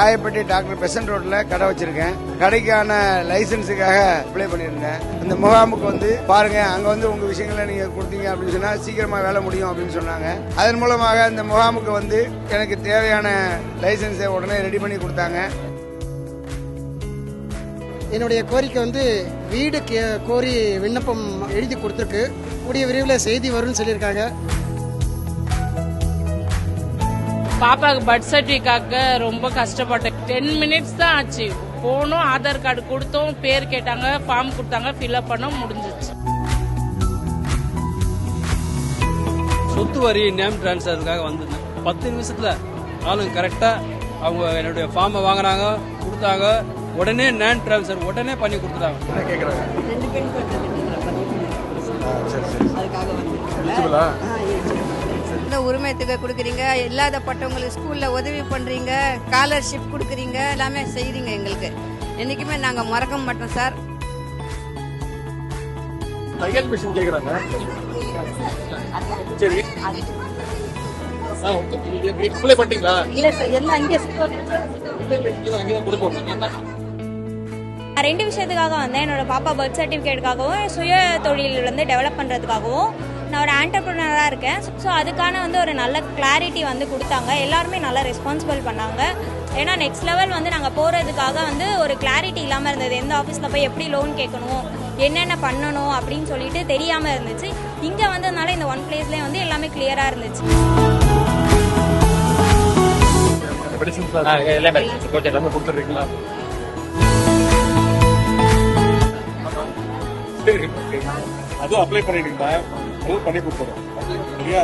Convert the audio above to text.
Royapettah doctor Besant ரோட்ல கடை வச்சிருக்கேன். கடைக்கான லைசன்ஸுக்காக அப்ளை பண்ணியிருந்தேன். இந்த முகாமுக்கு வந்து பாருங்க, அங்க வந்து உங்க விஷயங்களை நீங்க கொடுத்தீங்க அப்படின்னு சொன்னா சீக்கிரமா வேலை முடியும் அப்படின்னு சொன்னாங்க. அதன் மூலமாக இந்த முகாமுக்கு வந்து எனக்கு தேவையான லைசன்ஸை உடனே ரெடி பண்ணி கொடுத்தாங்க. என்னுடைய கோரிக்கை வந்து வீடு கோரி விண்ணப்பம் எழுதி கொடுத்துருக்கு. கூடிய விரைவில் செய்தி வரும்னு சொல்லியிருக்காங்க. பாப்பாக்கு பர்த் சர்டிஃபிகேட்காக ரொம்ப கஷ்டப்பட்டேன். 10 மினிட்ஸ் தான் ஆச்சு. போனோம், ஆதார் கார்டு கொடுத்தோம், பேர் கேட்டாங்க, ஃபார்ம் கொடுத்தாங்க, ஃபில்அப் பண்ண முடிஞ்சிச்சு. சொத்து வரி நேம் டிரான்ஸ்ஃபருக்காக வந்திருந்தேன். 10 நிமிஷத்துல ஆளுங்க கரெக்டா அவங்க என்னுடைய ஃபார்மை வாங்கினாங்க, கொடுத்தாங்க. உடனே நேம் டிரான்ஸ்ஃபர் உடனே பண்ணி கொடுத்துட்டாங்க. என்ன கேட்குறாங்க? 2 பெண் குழந்தைகள் இந்த உரிமையத்துக்கு கொடுக்குறீங்க, இல்லாதப்பட்டவங்களுக்கு ஸ்கூல்ல உதவி பண்றீங்க, ஸ்காலர்ஷிப் கொடுக்குறீங்க, எல்லாமே செய்றீங்க. எங்களுக்கு என்னைக்குமே நாங்க மறக்க மாட்டோம் சார். தையல் மிஷின் கேக்குறாங்க. சரி, அப்ளை பண்ணிட்டீங்களா? இல்ல சார், எல்லாம் அங்கே கொடுப்போம். 2 விஷயத்துக்காக வந்தேன். என்னோட பாப்பா பர்த் சர்டிஃபிகேட்டுக்காகவும் சுய தொழில் வந்து டெவலப் பண்ணுறதுக்காகவும். நான் ஒரு ஆண்டர்பிரினராக இருக்கேன். ஸோ அதுக்கான வந்து ஒரு நல்ல கிளாரிட்டி வந்து கொடுத்தாங்க. எல்லாருமே நல்லா ரெஸ்பான்சிபிள் பண்ணாங்க. ஏன்னா நெக்ஸ்ட் லெவல் வந்து நாங்கள் போகிறதுக்காக வந்து ஒரு கிளாரிட்டி இல்லாமல் இருந்தது. எந்த ஆஃபீஸில் போய் எப்படி லோன் கேட்கணும், என்னென்ன பண்ணணும் அப்படின்னு சொல்லிட்டு தெரியாமல் இருந்துச்சு. இங்கே வந்ததுனால இந்த ஒன் பிளேஸ்லேயே வந்து எல்லாமே கிளியராக இருந்துச்சு. கொடுத்துருக்கீங்களா? அதுவும் அப்ளை பண்ணிட்டீங்களா? பண்ணி கொடுத்துறோம். சரியா?